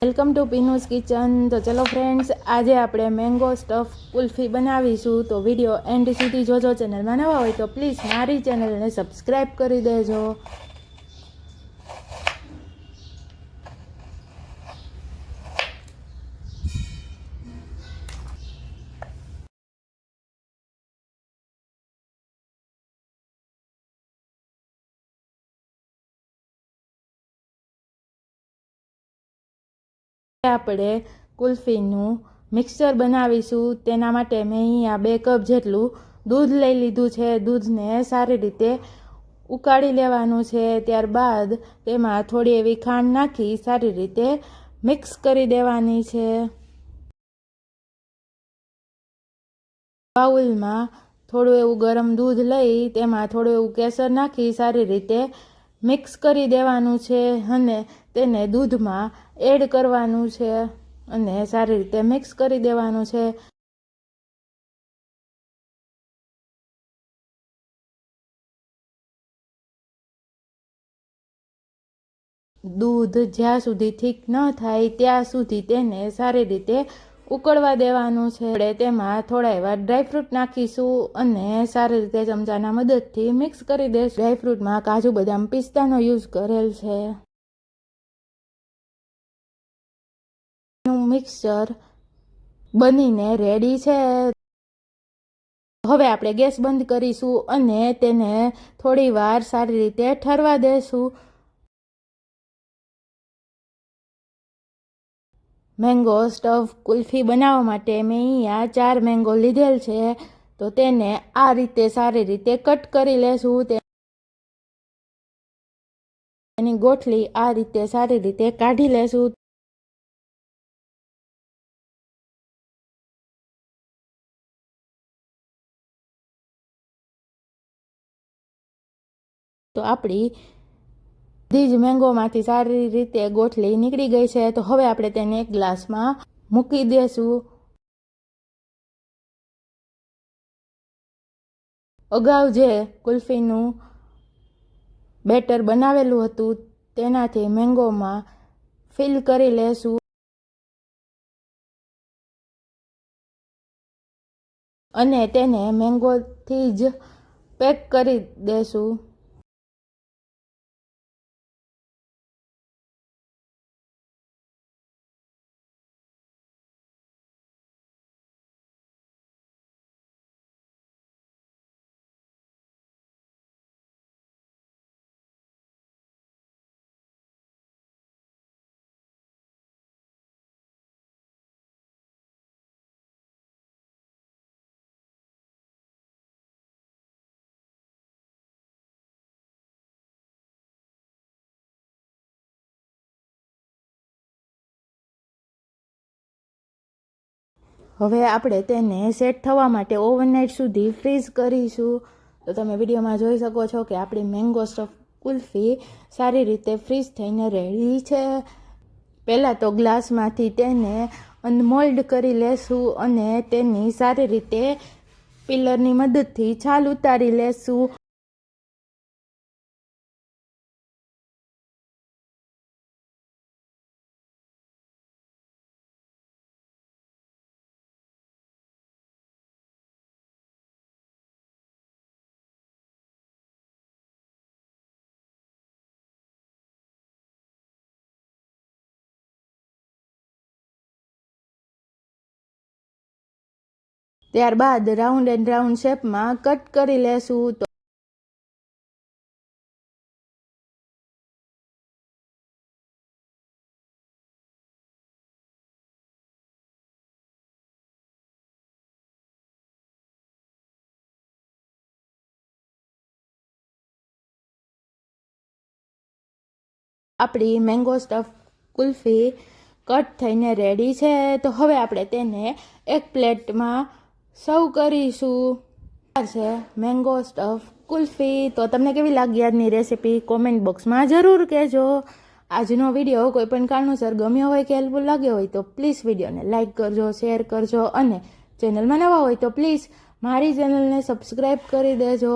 Welcome to પીનુસ kitchen. તો ચલો friends, આજે આપણે મેંગો સ્ટફ કુલ્ફી બનાવીશું। તો વિડીયો એન્ડ સુધી જોજો। ચેનલમાં નવા હોય તો પ્લીઝ મારી ચેનલને સબસ્ક્રાઈબ કરી દેજો। આપણે કુલ્ફીનું મિક્સચર બનાવીશું। તેના માટે મેં અહીંયા 2 કપ જેટલું દૂધ લઈ લીધું છે। દૂધને સારી રીતે ઉકાળી લેવાનું છે। ત્યારબાદ તેમાં થોડી એવી ખાંડ નાખી સારી રીતે મિક્સ કરી દેવાની છે। બાઉલમાં થોડું એવું ગરમ દૂધ લઈ તેમાં થોડું એવું કેસર નાખી સારી રીતે મિક્સ કરી દેવાનું છે અને તેને દૂધમાં એડ કરવાનું છે અને સારી રીતે મિક્સ કરી દેવાનું છે। દૂધ જ્યાં સુધી ઠીક ન થાય ત્યાં સુધી તેને સારી રીતે ઉકળવા દેવાનું છે। આપણે તેમાં થોડા એવા ડ્રાયફ્રૂટ નાખીશું અને સારી રીતે ચમચાના મદદથી મિક્સ કરી દઈશું। ડ્રાયફ્રૂટમાં કાજુ બદામ પિસ્તાનો યુઝ કરેલ છે। મિક્સચર બનીને રેડી છે। હવે આપણે ગેસ બંધ કરીશું અને તેને થોડી વાર સારી રીતે ઠરવા દેશું। મેંગો સ્ટફ કુલ્ફી બનાવવા માટે મેં અહીંયા 4 મેંગો લીધેલ છે। તો તેને આ રીતે સારી રીતે કટ કરી લેશું। તેની ગોઠલી આ રીતે સારી રીતે કાઢી લેશું। તો આપણી બધી જ મેંગોમાંથી સારી રીતે ગોઠલી નીકળી ગઈ છે। તો હવે આપણે તેને એક ગ્લાસમાં મૂકી દેશું। અગાઉ જે કુલ્ફીનું બેટર બનાવેલું હતું તેનાથી મેંગોમાં ફિલ કરી લેશું અને તેને મેંગોથી જ પેક કરી દેશું। હવે આપણે તેને સેટ થવા માટે ઓવરનાઇટ સુધી ફ્રીઝ કરીશું। તો તમે વિડીયોમાં જોઈ શકો છો કે આપણી મેંગો સ્ટફ કુલ્ફી સારી રીતે ફ્રીઝ થઈને રેડી છે। પહેલાં તો ગ્લાસમાંથી તેને અનમોલ્ડ કરી લેશું અને તેની સારી રીતે પિલરની મદદથી છાલ ઉતારી લેશું। ત્યારબાદ રાઉન્ડ એન્ડ રાઉન્ડ શેપમાં કટ કરી લેશું। તો આપણી મેંગો સ્ટફ કુલ્ફી કટ થઈને રેડી છે। તો હવે આપણે તેને એક પ્લેટમાં સર્વ કરીશું। છે મેંગો સ્ટફ કુલ્ફી। તો તમને કેવી લાગી આજની રેસીપી કોમેન્ટ બોક્સમાં જરૂર કહેજો। આજનો વિડીયો કોઈ પણ કારણોસર ગમ્યો હોય કે હેલ્પફુલ લાગ્યો હોય તો પ્લીઝ વિડીયોને લાઇક કરજો, શેર કરજો અને ચેનલમાં નવા હોય તો પ્લીઝ મારી ચેનલને સબસ્ક્રાઈબ કરી દેજો।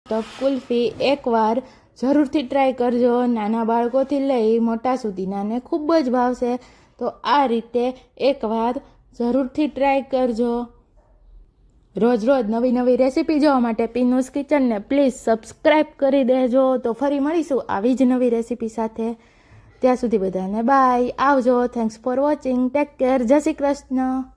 સ્ટફ કુલ્ફી એકવાર જરૂરથી ટ્રાય કરજો. નાના બાળકોથી લઈ મોટા સુધીનાને ખૂબ જ ભાવશે. તો આ રીતે એકવાર જરૂરથી ટ્રાય કરજો. રોજ રોજ નવી નવી રેસીપી જોવા માટે પીનુસ કિચનને પ્લીઝ સબસ્ક્રાઈબ કરી દેજો. તો ફરી મળીશું આવી જ નવી રેસીપી સાથે. ત્યાં સુધી બધાને બાય, આવજો. Thanks for watching. Take care. જય શ્રી કૃષ્ણ.